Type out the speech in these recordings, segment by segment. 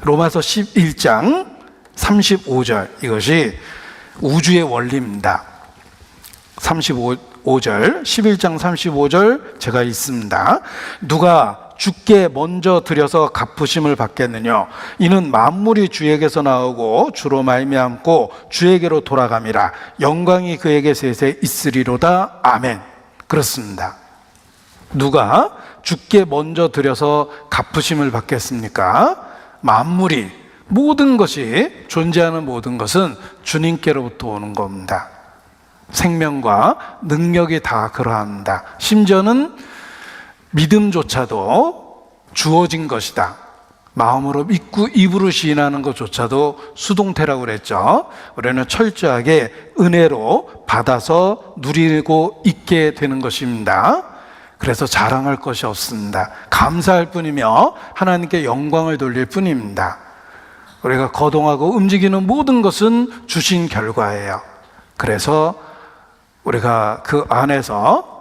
로마서 11장 35절, 이것이 우주의 원리입니다. 35절, 11장 35절 제가 읽습니다. 누가 주께 먼저 드려서 갚으심을 받겠느냐? 이는 만물이 주에게서 나오고 주로 말미암고 주에게로 돌아감이라. 영광이 그에게 세세 있으리로다. 아멘. 그렇습니다. 누가 주께 먼저 드려서 갚으심을 받겠습니까? 만물이, 모든 것이, 존재하는 모든 것은 주님께로부터 오는 겁니다. 생명과 능력이 다 그러합니다. 심지어는 믿음조차도 주어진 것이다. 마음으로 믿고 입으로 시인하는 것조차도 수동태라고 그랬죠. 우리는 철저하게 은혜로 받아서 누리고 있게 되는 것입니다. 그래서 자랑할 것이 없습니다. 감사할 뿐이며 하나님께 영광을 돌릴 뿐입니다. 우리가 거동하고 움직이는 모든 것은 주신 결과예요. 그래서 우리가 그 안에서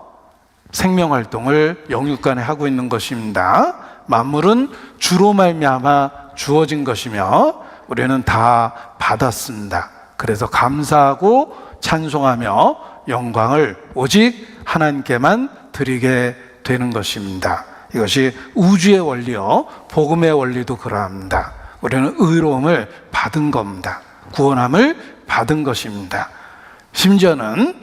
생명활동을 영육간에 하고 있는 것입니다. 만물은 주로 말미암아 주어진 것이며 우리는 다 받았습니다. 그래서 감사하고 찬송하며 영광을 오직 하나님께만 드리게 되는 것입니다. 이것이 우주의 원리요, 복음의 원리도 그러합니다. 우리는 의로움을 받은 겁니다. 구원함을 받은 것입니다. 심지어는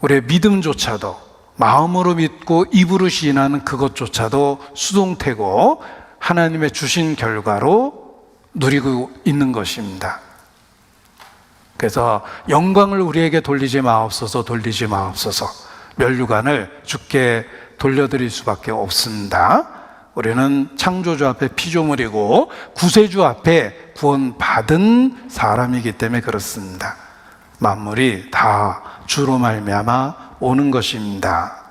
우리의 믿음조차도, 마음으로 믿고 입으로 시인하는 그것조차도 수동태고 하나님의 주신 결과로 누리고 있는 것입니다. 그래서 영광을 우리에게 돌리지 마옵소서, 돌리지 마옵소서. 면류관을 주께 돌려드릴 수밖에 없습니다. 우리는 창조주 앞에 피조물이고 구세주 앞에 구원받은 사람이기 때문에 그렇습니다. 만물이 다 주로 말미암아 오는 것입니다.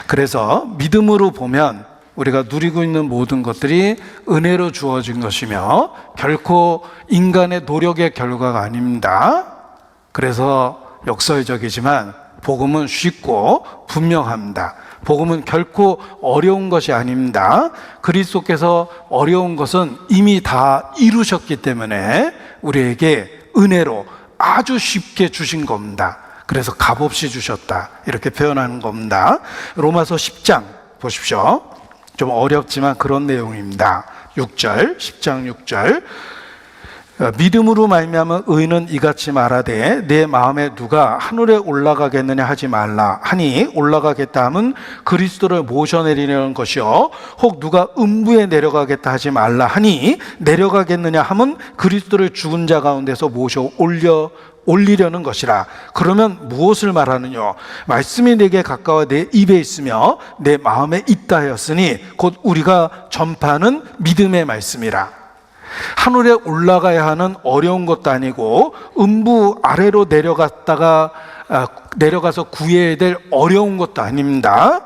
그래서 믿음으로 보면 우리가 누리고 있는 모든 것들이 은혜로 주어진 것이며 결코 인간의 노력의 결과가 아닙니다. 그래서 역설적이지만 복음은 쉽고 분명합니다. 복음은 결코 어려운 것이 아닙니다. 그리스도께서 어려운 것은 이미 다 이루셨기 때문에 우리에게 은혜로 아주 쉽게 주신 겁니다. 그래서 값없이 주셨다, 이렇게 표현하는 겁니다. 로마서 10장 보십시오. 좀 어렵지만 그런 내용입니다. 6절, 10장 6절. 믿음으로 말미암은 의인은 이같이 말하되 내 마음에 누가 하늘에 올라가겠느냐 하지 말라 하니, 올라가겠다 함은 그리스도를 모셔내리려는 것이요, 혹 누가 음부에 내려가겠다 하지 말라 하니, 내려가겠느냐 함은 그리스도를 죽은 자 가운데서 모셔 올리려는 것이라. 그러면 무엇을 말하느냐? 말씀이 내게 가까워 내 입에 있으며 내 마음에 있다 하였으니 곧 우리가 전파하는 믿음의 말씀이라. 하늘에 올라가야 하는 어려운 것도 아니고 음부 아래로 내려가서 구해야 될 어려운 것도 아닙니다.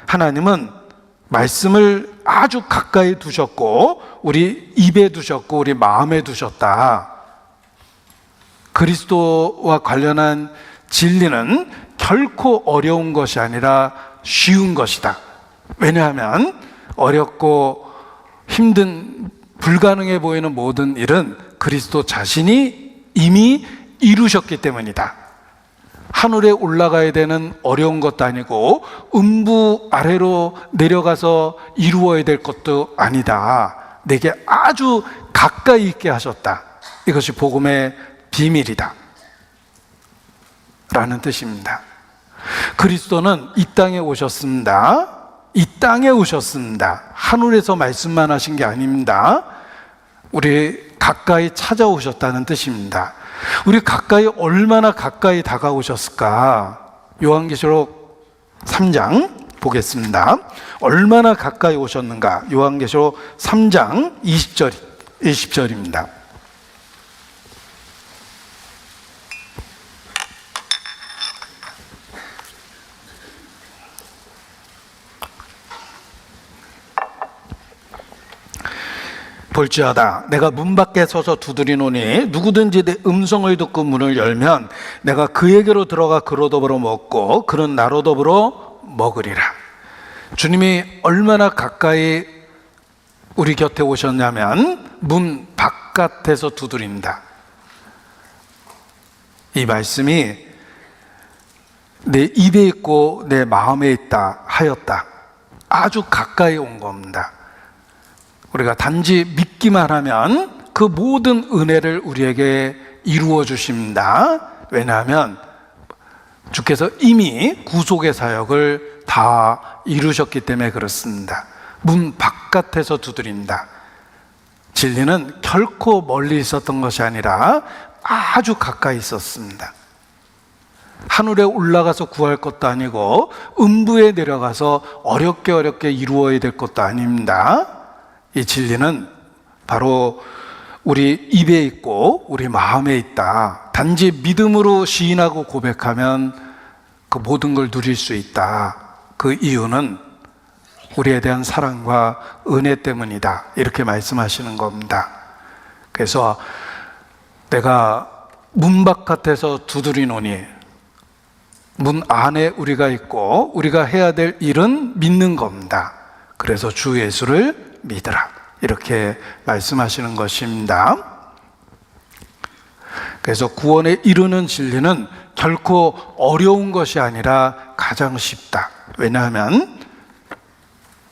하나님은 말씀을 아주 가까이 두셨고 우리 입에 두셨고 우리 마음에 두셨다. 그리스도와 관련한 진리는 결코 어려운 것이 아니라 쉬운 것이다. 왜냐하면 어렵고 힘든, 불가능해 보이는 모든 일은 그리스도 자신이 이미 이루셨기 때문이다. 하늘에 올라가야 되는 어려운 것도 아니고 음부 아래로 내려가서 이루어야 될 것도 아니다. 내게 아주 가까이 있게 하셨다. 이것이 복음의 비밀이다 라는 뜻입니다. 그리스도는 이 땅에 오셨습니다. 이 땅에 오셨습니다. 하늘에서 말씀만 하신 게 아닙니다. 우리 가까이 찾아오셨다는 뜻입니다. 우리 가까이, 얼마나 가까이 다가오셨을까? 요한계시록 3장 보겠습니다. 얼마나 가까이 오셨는가? 요한계시록 3장 20절입니다. 볼지어다 내가 문 밖에 서서 두드리노니 누구든지 내 음성을 듣고 문을 열면 내가 그에게로 들어가 그로 더불어 먹고 그는 나로 더불어 먹으리라. 주님이 얼마나 가까이 우리 곁에 오셨냐면 문 바깥에서 두드린다. 이 말씀이 내 입에 있고 내 마음에 있다 하였다. 아주 가까이 온 겁니다. 우리가 단지 믿기만 하면 그 모든 은혜를 우리에게 이루어 주십니다. 왜냐하면 주께서 이미 구속의 사역을 다 이루셨기 때문에 그렇습니다. 문 바깥에서 두드린다. 진리는 결코 멀리 있었던 것이 아니라 아주 가까이 있었습니다. 하늘에 올라가서 구할 것도 아니고 음부에 내려가서 어렵게 이루어야 될 것도 아닙니다. 이 진리는 바로 우리 입에 있고 우리 마음에 있다. 단지 믿음으로 시인하고 고백하면 그 모든 걸 누릴 수 있다. 그 이유는 우리에 대한 사랑과 은혜 때문이다. 이렇게 말씀하시는 겁니다. 그래서 내가 문 바깥에서 두드리노니, 문 안에 우리가 있고 우리가 해야 될 일은 믿는 겁니다. 그래서 주 예수를 믿으라. 이렇게 말씀하시는 것입니다. 그래서 구원에 이르는 진리는 결코 어려운 것이 아니라 가장 쉽다. 왜냐하면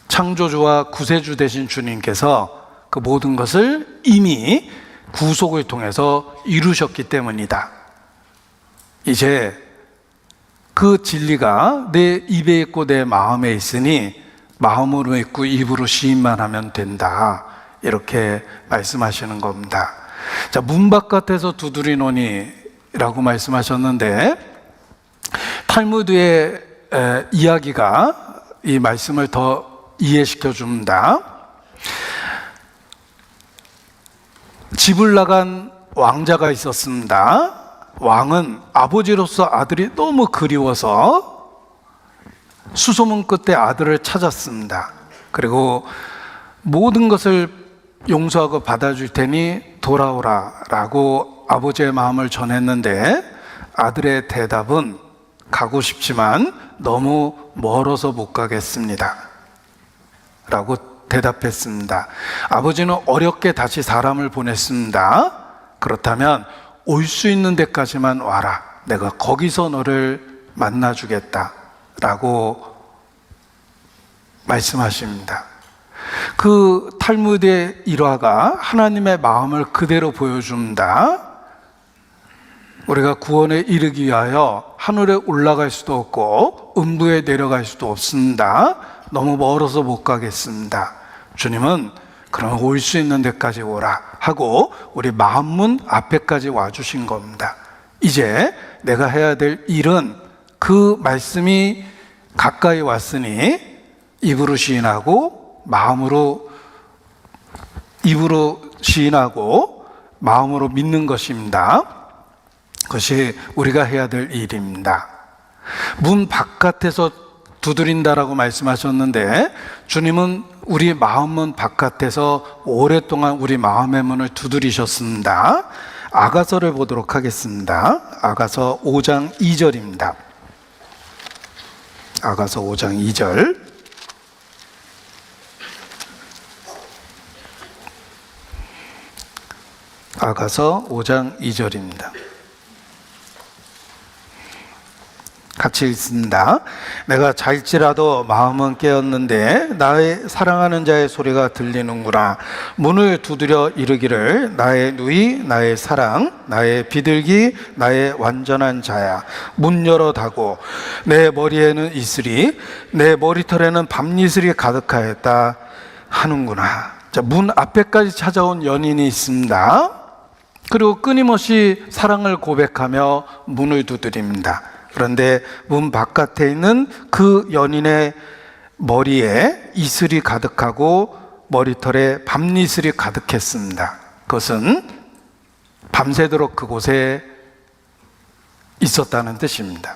창조주와 구세주 되신 주님께서 그 모든 것을 이미 구속을 통해서 이루셨기 때문이다. 이제 그 진리가 내 입에 있고 내 마음에 있으니 마음으로 믿고 입으로 시인만 하면 된다. 이렇게 말씀하시는 겁니다. 자, 문 바깥에서 두드리노니 라고 말씀하셨는데, 탈무드의 이야기가 이 말씀을 더 이해시켜 줍니다. 집을 나간 왕자가 있었습니다. 왕은 아버지로서 아들이 너무 그리워서 수소문 끝에 아들을 찾았습니다. 그리고 모든 것을 용서하고 받아줄 테니 돌아오라 라고 아버지의 마음을 전했는데, 아들의 대답은 가고 싶지만 너무 멀어서 못 가겠습니다 라고 대답했습니다. 아버지는 어렵게 다시 사람을 보냈습니다. 그렇다면 올 수 있는 데까지만 와라. 내가 거기서 너를 만나주겠다 라고 말씀하십니다. 그 탈무드의 일화가 하나님의 마음을 그대로 보여줍니다. 우리가 구원에 이르기 위하여 하늘에 올라갈 수도 없고 음부에 내려갈 수도 없습니다. 너무 멀어서 못 가겠습니다. 주님은 그러면 올 수 있는 데까지 오라 하고 우리 마음문 앞에까지 와주신 겁니다. 이제 내가 해야 될 일은 그 말씀이 가까이 왔으니 입으로 시인하고 입으로 시인하고 마음으로 믿는 것입니다. 그것이 우리가 해야 될 일입니다. 문 바깥에서 두드린다라고 말씀하셨는데, 주님은 우리 마음문 바깥에서 오랫동안 우리 마음의 문을 두드리셨습니다. 아가서를 보도록 하겠습니다. 아가서 5장 2절입니다. 아가서 5장 2절. 아가서 5장 2절입니다. 같이 읽습니다. 내가 잘지라도 마음은 깨었는데 나의 사랑하는 자의 소리가 들리는구나. 문을 두드려 이르기를 나의 누이, 나의 사랑, 나의 비둘기, 나의 완전한 자야. 문 열어 닫고 내 머리에는 이슬이, 내 머리털에는 밤이슬이 가득하였다 하는구나. 자, 문 앞에까지 찾아온 연인이 있습니다. 그리고 끊임없이 사랑을 고백하며 문을 두드립니다. 그런데 문 바깥에 있는 그 연인의 머리에 이슬이 가득하고 머리털에 밤이슬이 가득했습니다. 그것은 밤새도록 그곳에 있었다는 뜻입니다.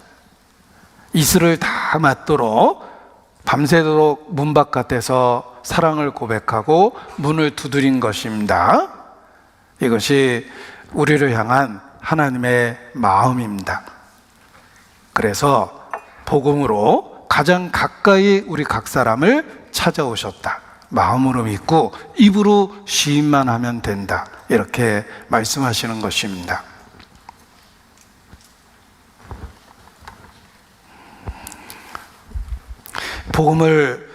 이슬을 다 맞도록 밤새도록 문 바깥에서 사랑을 고백하고 문을 두드린 것입니다. 이것이 우리를 향한 하나님의 마음입니다. 그래서 복음으로 가장 가까이 우리 각 사람을 찾아오셨다. 마음으로 믿고 입으로 시인만 하면 된다. 이렇게 말씀하시는 것입니다. 복음을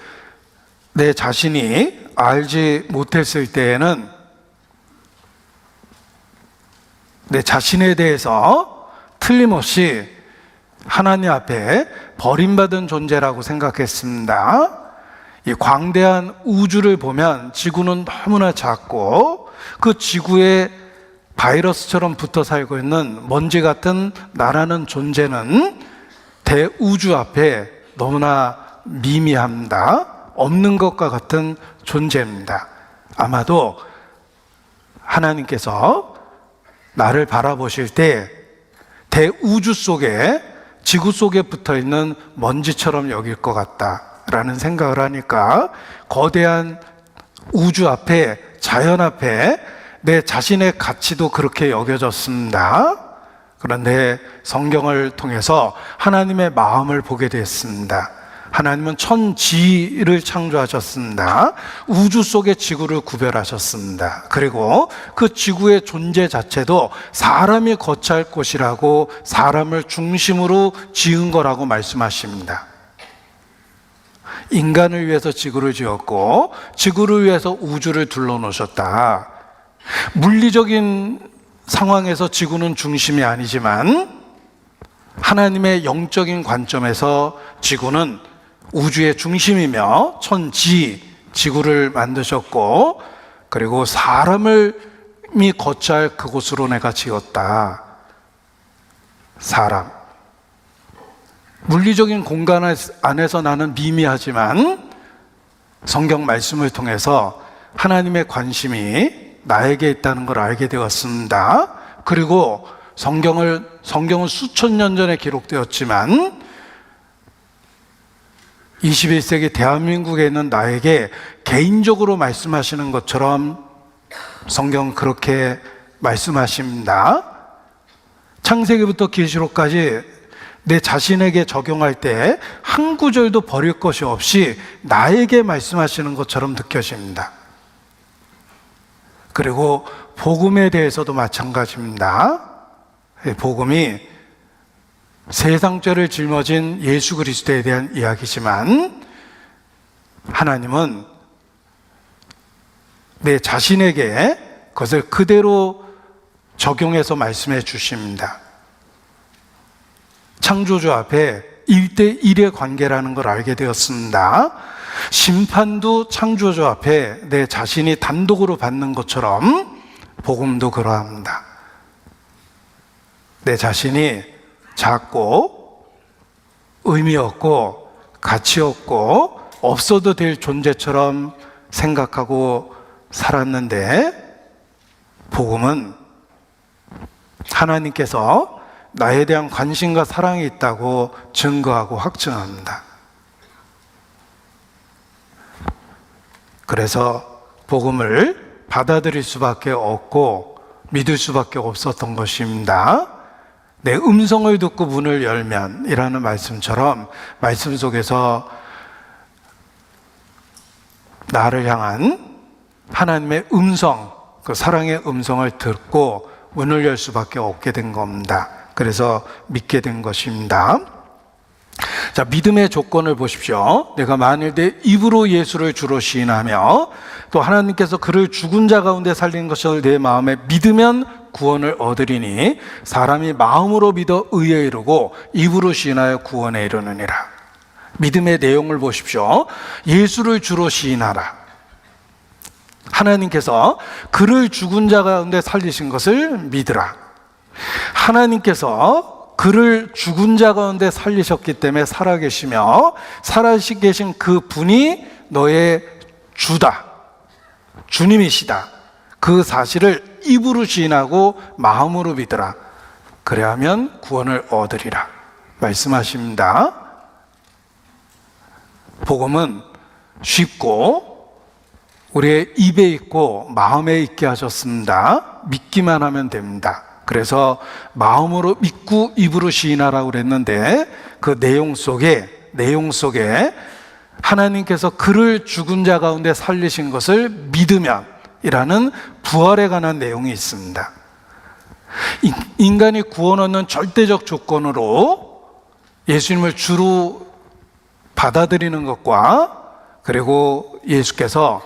내 자신이 알지 못했을 때에는 내 자신에 대해서 틀림없이 하나님 앞에 버림받은 존재라고 생각했습니다. 이 광대한 우주를 보면 지구는 너무나 작고 그 지구에 바이러스처럼 붙어 살고 있는 먼지 같은 나라는 존재는 대우주 앞에 너무나 미미합니다. 없는 것과 같은 존재입니다. 아마도 하나님께서 나를 바라보실 때 대우주 속에 지구 속에 붙어 있는 먼지처럼 여길 것 같다라는 생각을 하니까 거대한 우주 앞에, 자연 앞에 내 자신의 가치도 그렇게 여겨졌습니다. 그런데 성경을 통해서 하나님의 마음을 보게 됐습니다. 하나님은 천지를 창조하셨습니다. 우주 속의 지구를 구별하셨습니다. 그리고 그 지구의 존재 자체도 사람이 거처할 곳이라고 사람을 중심으로 지은 거라고 말씀하십니다. 인간을 위해서 지구를 지었고 지구를 위해서 우주를 둘러놓으셨다. 물리적인 상황에서 지구는 중심이 아니지만 하나님의 영적인 관점에서 지구는 우주의 중심이며 천지, 지구를 만드셨고 그리고 사람이 거처할 그곳으로 내가 지었다. 사람. 물리적인 공간 안에서 나는 미미하지만 성경 말씀을 통해서 하나님의 관심이 나에게 있다는 걸 알게 되었습니다. 그리고 성경은 수천 년 전에 기록되었지만 21세기 대한민국에 있는 나에게 개인적으로 말씀하시는 것처럼 성경은 그렇게 말씀하십니다. 창세기부터 계시록까지 내 자신에게 적용할 때 한 구절도 버릴 것이 없이 나에게 말씀하시는 것처럼 느껴집니다. 그리고 복음에 대해서도 마찬가지입니다. 복음이 세상죄를 짊어진 예수 그리스도에 대한 이야기지만 하나님은 내 자신에게 그것을 그대로 적용해서 말씀해 주십니다. 창조주 앞에 1대1의 관계라는 걸 알게 되었습니다. 심판도 창조주 앞에 내 자신이 단독으로 받는 것처럼 복음도 그러합니다. 내 자신이 작고 의미 없고 가치 없고 없어도 될 존재처럼 생각하고 살았는데 복음은 하나님께서 나에 대한 관심과 사랑이 있다고 증거하고 확증합니다. 그래서 복음을 받아들일 수밖에 없고 믿을 수밖에 없었던 것입니다. 내 음성을 듣고 문을 열면 이라는 말씀처럼 말씀 속에서 나를 향한 하나님의 음성, 그 사랑의 음성을 듣고 문을 열 수밖에 없게 된 겁니다. 그래서 믿게 된 것입니다. 자, 믿음의 조건을 보십시오. 내가 만일 내 입으로 예수를 주로 시인하며 또 하나님께서 그를 죽은 자 가운데 살린 것을 내 마음에 믿으면 구원을 얻으리니 사람이 마음으로 믿어 의에 이르고 입으로 시인하여 구원에 이르느니라. 믿음의 내용을 보십시오. 예수를 주로 시인하라. 하나님께서 그를 죽은 자 가운데 살리신 것을 믿으라. 하나님께서 그를 죽은 자 가운데 살리셨기 때문에 살아계시며 살아계신 그 분이 너의 주다, 주님이시다. 그 사실을 입으로 시인하고 마음으로 믿으라. 그래야 하면 구원을 얻으리라 말씀하십니다. 복음은 쉽고 우리의 입에 있고 마음에 있게 하셨습니다. 믿기만 하면 됩니다. 그래서 마음으로 믿고 입으로 시인하라고 그랬는데 그 내용 속에 하나님께서 그를 죽은 자 가운데 살리신 것을 믿으면 이라는 부활에 관한 내용이 있습니다. 인간이 구원 얻는 절대적 조건으로 예수님을 주로 받아들이는 것과 그리고 예수께서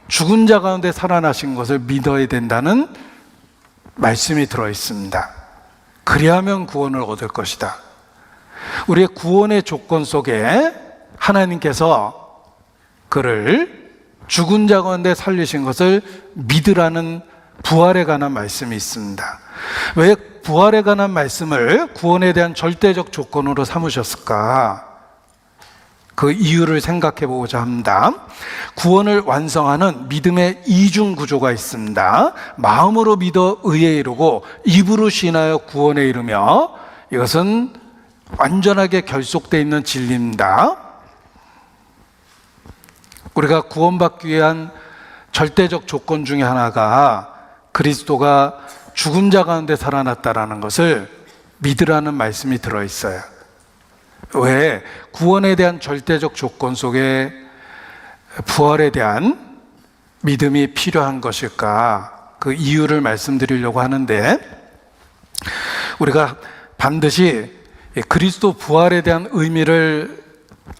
죽은 자 가운데 살아나신 것을 믿어야 된다는 말씀이 들어 있습니다. 그리하면 구원을 얻을 것이다. 우리의 구원의 조건 속에 하나님께서 그를 죽은 자 가운데 살리신 것을 믿으라는 부활에 관한 말씀이 있습니다. 왜 부활에 관한 말씀을 구원에 대한 절대적 조건으로 삼으셨을까? 그 이유를 생각해 보고자 합니다. 구원을 완성하는 믿음의 이중 구조가 있습니다. 마음으로 믿어 의에 이르고 입으로 신하여 구원에 이르며, 이것은 완전하게 결속되어 있는 진리입니다. 우리가 구원받기 위한 절대적 조건 중에 하나가 그리스도가 죽은 자 가운데 살아났다라는 것을 믿으라는 말씀이 들어있어요. 왜 구원에 대한 절대적 조건 속에 부활에 대한 믿음이 필요한 것일까? 그 이유를 말씀드리려고 하는데, 우리가 반드시 그리스도 부활에 대한 의미를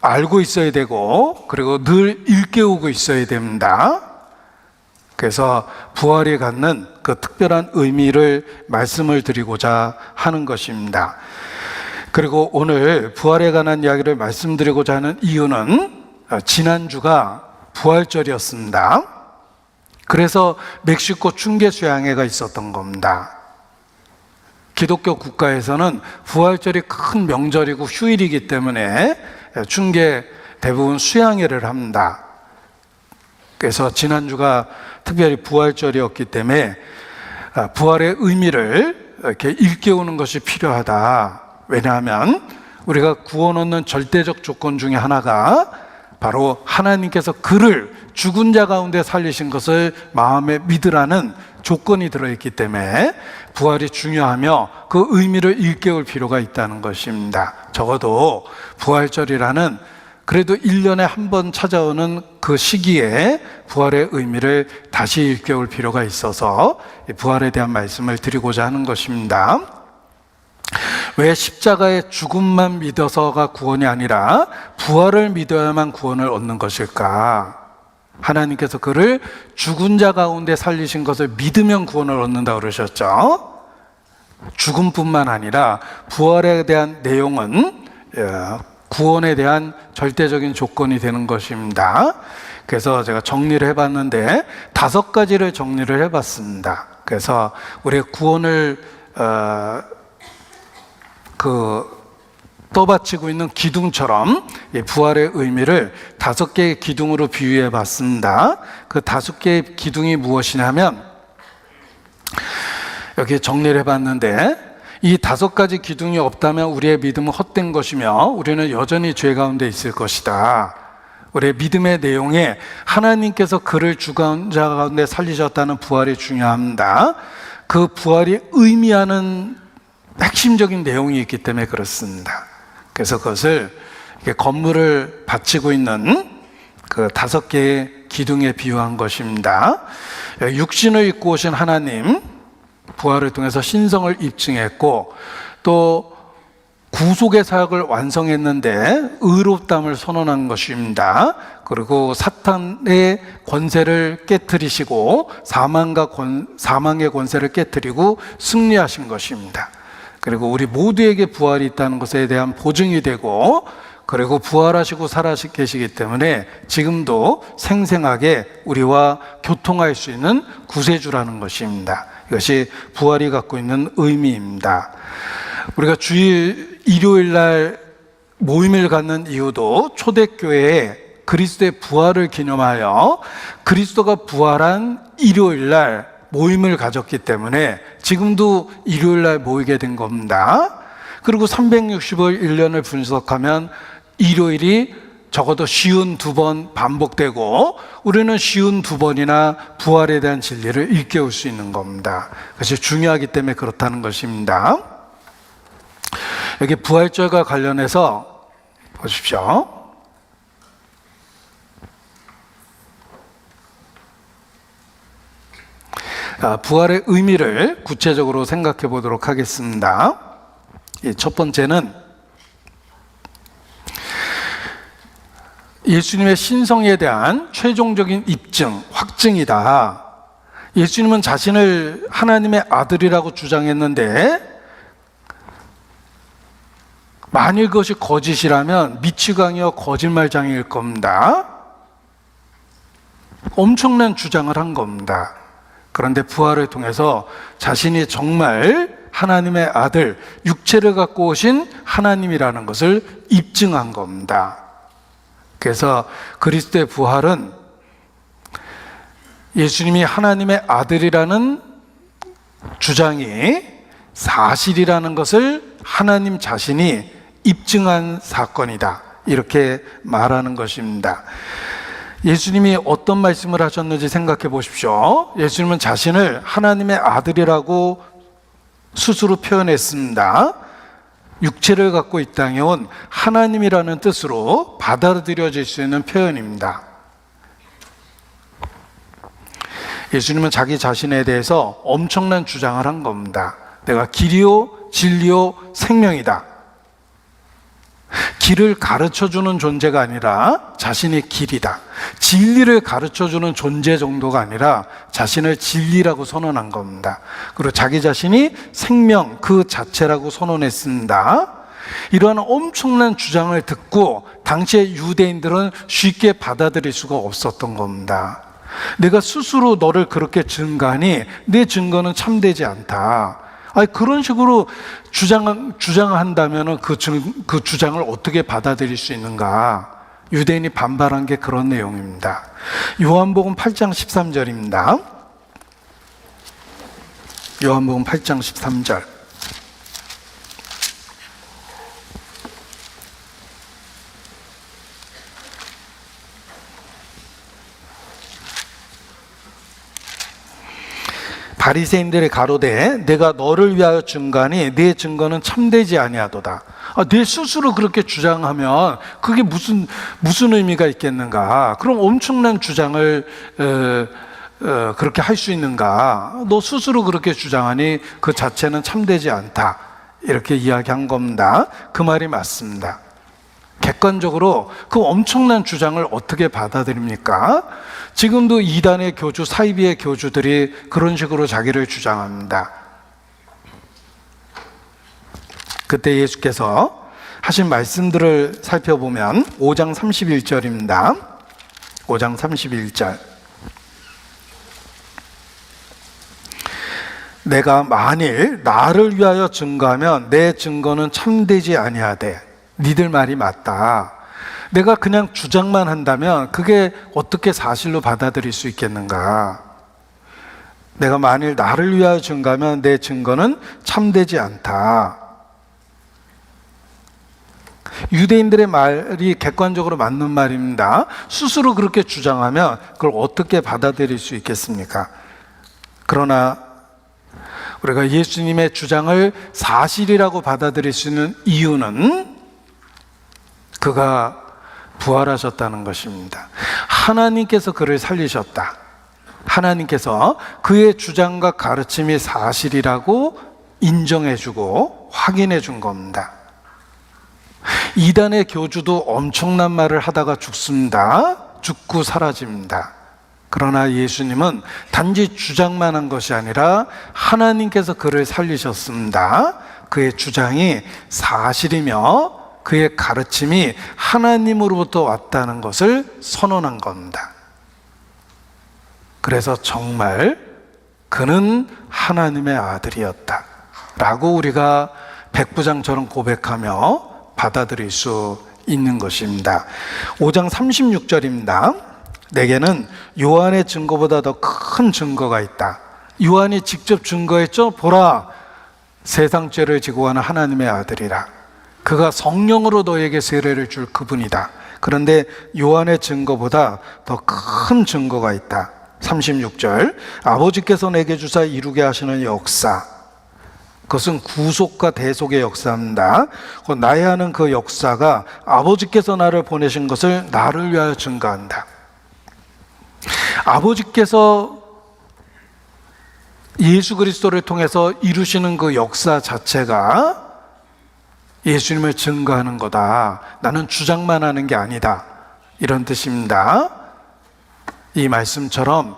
알고 있어야 되고, 그리고 늘 일깨우고 있어야 됩니다. 그래서 부활이 갖는 그 특별한 의미를 말씀을 드리고자 하는 것입니다. 그리고 오늘 부활에 관한 이야기를 말씀드리고자 하는 이유는 지난주가 부활절이었습니다. 그래서 멕시코 춘계 수양회가 있었던 겁니다. 기독교 국가에서는 부활절이 큰 명절이고 휴일이기 때문에 춘계 대부분 수양회를 합니다. 그래서 지난주가 특별히 부활절이었기 때문에 부활의 의미를 이렇게 일깨우는 것이 필요하다. 왜냐하면 우리가 구원 얻는 절대적 조건 중에 하나가 바로 하나님께서 그를 죽은 자 가운데 살리신 것을 마음에 믿으라는 조건이 들어있기 때문에 부활이 중요하며 그 의미를 일깨울 필요가 있다는 것입니다. 적어도 부활절이라는 그래도 1년에 한 번 찾아오는 그 시기에 부활의 의미를 다시 일깨울 필요가 있어서 부활에 대한 말씀을 드리고자 하는 것입니다. 왜 십자가의 죽음만 믿어서가 구원이 아니라 부활을 믿어야만 구원을 얻는 것일까? 하나님께서 그를 죽은 자 가운데 살리신 것을 믿으면 구원을 얻는다고 그러셨죠. 죽음뿐만 아니라 부활에 대한 내용은 구원에 대한 절대적인 조건이 되는 것입니다. 그래서 제가 정리를 해봤는데 5가지를 정리를 해봤습니다. 그래서 우리의 구원을 떠받치고 있는 기둥처럼 부활의 의미를 5개의 기둥으로 비유해 봤습니다. 그 5개의 기둥이 무엇이냐면, 여기 정리를 해봤는데, 이 5가지 기둥이 없다면 우리의 믿음은 헛된 것이며 우리는 여전히 죄 가운데 있을 것이다. 우리의 믿음의 내용에 하나님께서 그를 죽은 자 가운데 살리셨다는 부활이 중요합니다. 그 부활이 의미하는 핵심적인 내용이 있기 때문에 그렇습니다. 그래서 그것을 건물을 받치고 있는 그 5개의 기둥에 비유한 것입니다. 육신을 입고 오신 하나님, 부활을 통해서 신성을 입증했고, 또 구속의 사역을 완성했는데 의롭다함을 선언한 것입니다. 그리고 사탄의 권세를 깨트리시고 사망의 권세를 깨트리고 승리하신 것입니다. 그리고 우리 모두에게 부활이 있다는 것에 대한 보증이 되고, 그리고 부활하시고 살아계시기 때문에 지금도 생생하게 우리와 교통할 수 있는 구세주라는 것입니다. 이것이 부활이 갖고 있는 의미입니다. 우리가 주일 일요일 날 모임을 갖는 이유도 초대교회에 그리스도의 부활을 기념하여 그리스도가 부활한 일요일 날 모임을 가졌기 때문에 지금도 일요일 날 모이게 된 겁니다. 그리고 365일 1년을 분석하면 일요일이 적어도 52번 반복되고 우리는 52번이나 부활에 대한 진리를 일깨울 수 있는 겁니다. 그것이 중요하기 때문에 그렇다는 것입니다. 여기 부활절과 관련해서 보십시오. 부활의 의미를 구체적으로 생각해 보도록 하겠습니다. 첫 번째는 예수님의 신성에 대한 최종적인 입증, 확증이다. 예수님은 자신을 하나님의 아들이라고 주장했는데 만일 그것이 거짓이라면 미치광이와 거짓말장애일 겁니다. 엄청난 주장을 한 겁니다. 그런데 부활을 통해서 자신이 정말 하나님의 아들, 육체를 갖고 오신 하나님이라는 것을 입증한 겁니다. 그래서 그리스도의 부활은 예수님이 하나님의 아들이라는 주장이 사실이라는 것을 하나님 자신이 입증한 사건이다. 이렇게 말하는 것입니다. 예수님이 어떤 말씀을 하셨는지 생각해 보십시오. 예수님은 자신을 하나님의 아들이라고 스스로 표현했습니다. 육체를 갖고 이 땅에 온 하나님이라는 뜻으로 받아들여질 수 있는 표현입니다. 예수님은 자기 자신에 대해서 엄청난 주장을 한 겁니다. 내가 길이요, 진리요, 생명이다. 길을 가르쳐주는 존재가 아니라 자신이 길이다. 진리를 가르쳐주는 존재 정도가 아니라 자신을 진리라고 선언한 겁니다. 그리고 자기 자신이 생명 그 자체라고 선언했습니다. 이러한 엄청난 주장을 듣고 당시의 유대인들은 쉽게 받아들일 수가 없었던 겁니다. 내가 스스로 너를 그렇게 증거하니 내 증거는 참되지 않다. 그런 식으로 주장한다면 그 주장을 어떻게 받아들일 수 있는가? 유대인이 반발한 게 그런 내용입니다. 요한복음 8장 13절입니다. 요한복음 8장 13절. 바리새인들의 가로되 내가 너를 위하여 증거하니 네 증거는 참되지 아니하도다. 내 스스로 그렇게 주장하면 그게 무슨 의미가 있겠는가? 그럼 엄청난 주장을 그렇게 할 수 있는가? 너 스스로 그렇게 주장하니 그 자체는 참되지 않다. 이렇게 이야기한 겁니다. 그 말이 맞습니다. 객관적으로 그 엄청난 주장을 어떻게 받아들입니까? 지금도 이단의 교주, 사이비의 교주들이 그런 식으로 자기를 주장합니다. 그때 예수께서 하신 말씀들을 살펴보면 5장 31절입니다. 5장 31절. 내가 만일 나를 위하여 증거하면 내 증거는 참되지 아니하되 니들 말이 맞다. 내가 그냥 주장만 한다면 그게 어떻게 사실로 받아들일 수 있겠는가? 내가 만일 나를 위하여 증거하면 내 증거는 참되지 않다. 유대인들의 말이 객관적으로 맞는 말입니다. 스스로 그렇게 주장하면 그걸 어떻게 받아들일 수 있겠습니까? 그러나 우리가 예수님의 주장을 사실이라고 받아들일 수 있는 이유는 그가 부활하셨다는 것입니다. 하나님께서 그를 살리셨다. 하나님께서 그의 주장과 가르침이 사실이라고 인정해주고 확인해준 겁니다. 이단의 교주도 엄청난 말을 하다가 죽습니다. 죽고 사라집니다. 그러나 예수님은 단지 주장만 한 것이 아니라 하나님께서 그를 살리셨습니다. 그의 주장이 사실이며 그의 가르침이 하나님으로부터 왔다는 것을 선언한 겁니다. 그래서 정말 그는 하나님의 아들이었다 라고 우리가 백부장처럼 고백하며 받아들일 수 있는 것입니다. 5장 36절입니다. 내게는 요한의 증거보다 더 큰 증거가 있다. 요한이 직접 증거했죠. 보라, 세상 죄를 지고 가는 하나님의 아들이라. 그가 성령으로 너에게 세례를 줄 그분이다. 그런데 요한의 증거보다 더 큰 증거가 있다. 36절. 아버지께서 내게 주사 이루게 하시는 역사. 그것은 구속과 대속의 역사입니다. 나야 하는 그 역사가 아버지께서 나를 보내신 것을 나를 위하여 증거한다. 아버지께서 예수 그리스도를 통해서 이루시는 그 역사 자체가 예수님을 증거하는 거다. 나는 주장만 하는 게 아니다. 이런 뜻입니다. 이 말씀처럼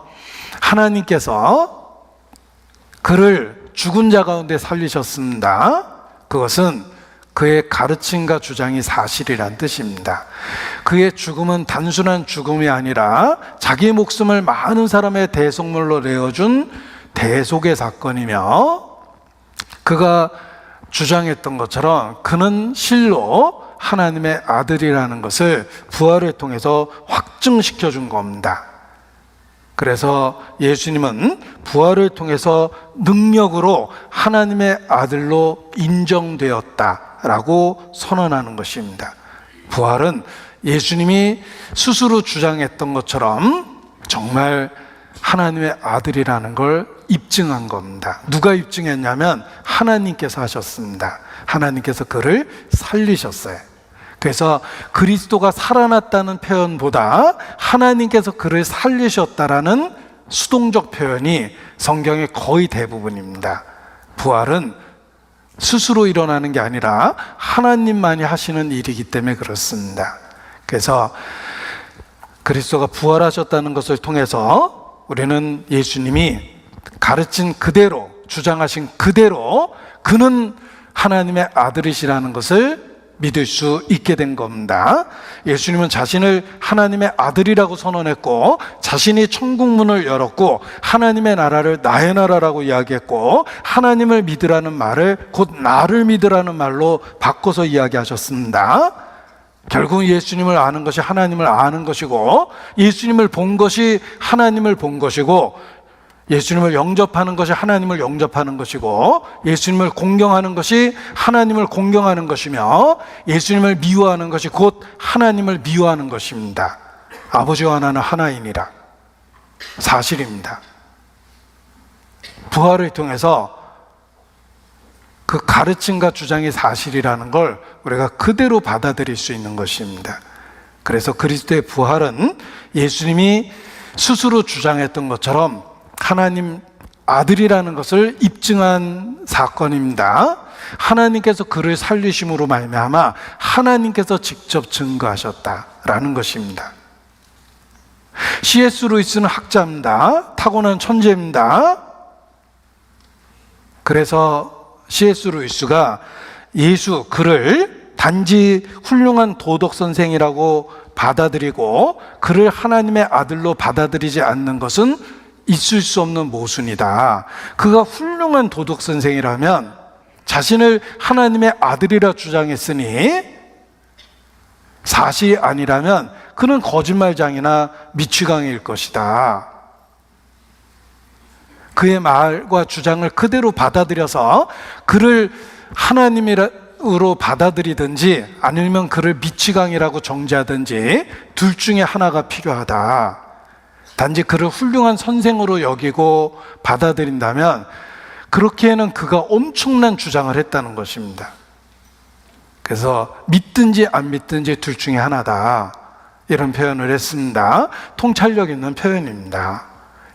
하나님께서 그를 죽은 자 가운데 살리셨습니다. 그것은 그의 가르침과 주장이 사실이란 뜻입니다. 그의 죽음은 단순한 죽음이 아니라 자기 목숨을 많은 사람의 대속물로 내어준 대속의 사건이며, 그가 주장했던 것처럼 그는 실로 하나님의 아들이라는 것을 부활을 통해서 확증시켜 준 겁니다. 그래서 예수님은 부활을 통해서 능력으로 하나님의 아들로 인정되었다라고 선언하는 것입니다. 부활은 예수님이 스스로 주장했던 것처럼 정말 하나님의 아들이라는 걸 입증한 겁니다. 누가 입증했냐면 하나님께서 하셨습니다. 하나님께서 그를 살리셨어요. 그래서 그리스도가 살아났다는 표현보다 하나님께서 그를 살리셨다라는 수동적 표현이 성경의 거의 대부분입니다. 부활은 스스로 일어나는 게 아니라 하나님만이 하시는 일이기 때문에 그렇습니다. 그래서 그리스도가 부활하셨다는 것을 통해서 우리는 예수님이 가르친 그대로, 주장하신 그대로 그는 하나님의 아들이시라는 것을 믿을 수 있게 된 겁니다. 예수님은 자신을 하나님의 아들이라고 선언했고, 자신이 천국문을 열었고, 하나님의 나라를 나의 나라라고 이야기했고, 하나님을 믿으라는 말을 곧 나를 믿으라는 말로 바꿔서 이야기하셨습니다. 결국 예수님을 아는 것이 하나님을 아는 것이고, 예수님을 본 것이 하나님을 본 것이고, 예수님을 영접하는 것이 하나님을 영접하는 것이고, 예수님을 공경하는 것이 하나님을 공경하는 것이며, 예수님을 미워하는 것이 곧 하나님을 미워하는 것입니다. 아버지와 나는 하나이니라. 사실입니다. 부활을 통해서 그 가르침과 주장이 사실이라는 걸 우리가 그대로 받아들일 수 있는 것입니다. 그래서 그리스도의 부활은 예수님이 스스로 주장했던 것처럼 하나님 아들이라는 것을 입증한 사건입니다. 하나님께서 그를 살리심으로 말미암아 하나님께서 직접 증거하셨다라는 것입니다. C.S. 루이스는 학자입니다. 타고난 천재입니다. 그래서 C.S. 루이스가 그를 단지 훌륭한 도덕 선생이라고 받아들이고 그를 하나님의 아들로 받아들이지 않는 것은 있을 수 없는 모순이다. 그가 훌륭한 도덕 선생이라면 자신을 하나님의 아들이라 주장했으니 사실이 아니라면 그는 거짓말장이나 미취강일 것이다. 그의 말과 주장을 그대로 받아들여서 그를 하나님으로 받아들이든지 아니면 그를 미취강이라고 정죄하든지 둘 중에 하나가 필요하다. 단지 그를 훌륭한 선생으로 여기고 받아들인다면 그렇기에는 그가 엄청난 주장을 했다는 것입니다. 그래서 믿든지 안 믿든지 둘 중에 하나다, 이런 표현을 했습니다. 통찰력 있는 표현입니다.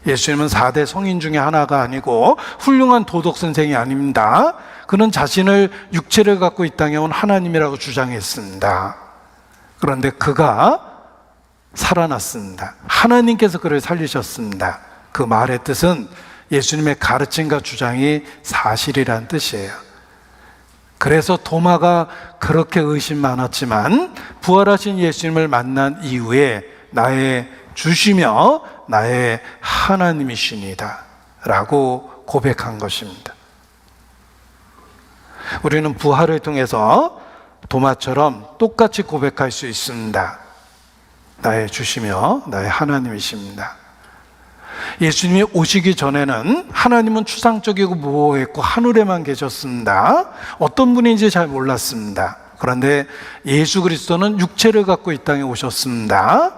예수님은 4대 성인 중에 하나가 아니고 훌륭한 도덕 선생이 아닙니다. 그는 자신을 육체를 갖고 이 땅에 온 하나님이라고 주장했습니다. 그런데 그가 살아났습니다. 하나님께서 그를 살리셨습니다. 그 말의 뜻은 예수님의 가르침과 주장이 사실이란 뜻이에요. 그래서 도마가 그렇게 의심 많았지만 부활하신 예수님을 만난 이후에 나의 주시며 나의 하나님이시니다 라고 고백한 것입니다. 우리는 부활을 통해서 도마처럼 똑같이 고백할 수 있습니다. 나의 주시며 나의 하나님이십니다. 예수님이 오시기 전에는 하나님은 추상적이고 모호했고 하늘에만 계셨습니다. 어떤 분인지 잘 몰랐습니다. 그런데 예수 그리스도는 육체를 갖고 이 땅에 오셨습니다.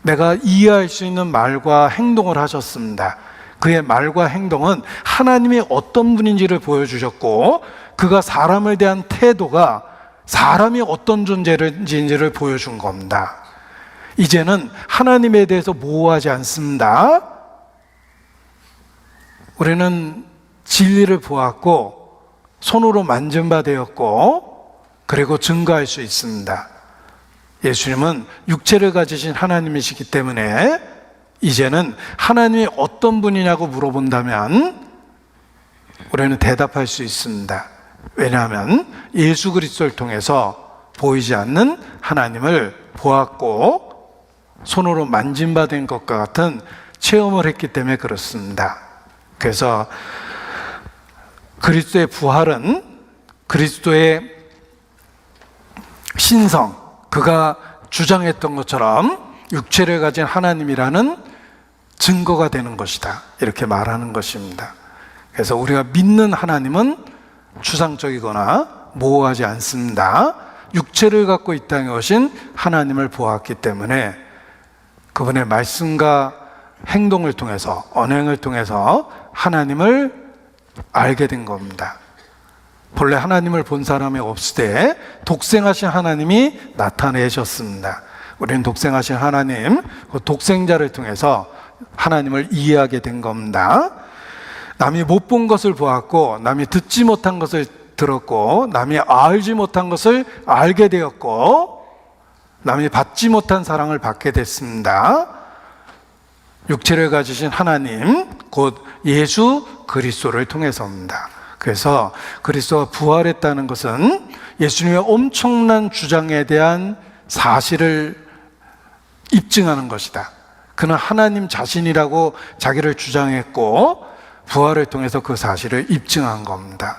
내가 이해할 수 있는 말과 행동을 하셨습니다. 그의 말과 행동은 하나님이 어떤 분인지를 보여주셨고, 그가 사람에 대한 태도가 사람이 어떤 존재인지를 보여준 겁니다. 이제는 하나님에 대해서 모호하지 않습니다. 우리는 진리를 보았고 손으로 만진 바 되었고 그리고 증거할 수 있습니다. 예수님은 육체를 가지신 하나님이시기 때문에 이제는 하나님이 어떤 분이냐고 물어본다면 우리는 대답할 수 있습니다. 왜냐하면 예수 그리스도를 통해서 보이지 않는 하나님을 보았고 손으로 만진받은 것과 같은 체험을 했기 때문에 그렇습니다. 그래서 그리스도의 부활은 그리스도의 신성, 그가 주장했던 것처럼 육체를 가진 하나님이라는 증거가 되는 것이다, 이렇게 말하는 것입니다. 그래서 우리가 믿는 하나님은 추상적이거나 모호하지 않습니다. 육체를 갖고 이 땅에 오신 하나님을 보았기 때문에 그분의 말씀과 행동을 통해서, 언행을 통해서 하나님을 알게 된 겁니다. 본래 하나님을 본 사람이 없을 때 독생하신 하나님이 나타내셨습니다. 우리는 독생하신 하나님, 그 독생자를 통해서 하나님을 이해하게 된 겁니다. 남이 못 본 것을 보았고, 남이 듣지 못한 것을 들었고, 남이 알지 못한 것을 알게 되었고, 남이 받지 못한 사랑을 받게 됐습니다. 육체를 가지신 하나님, 곧 예수 그리스도를 통해서입니다. 그래서 그리스도가 부활했다는 것은 예수님의 엄청난 주장에 대한 사실을 입증하는 것이다. 그는 하나님 자신이라고 자기를 주장했고 부활을 통해서 그 사실을 입증한 겁니다.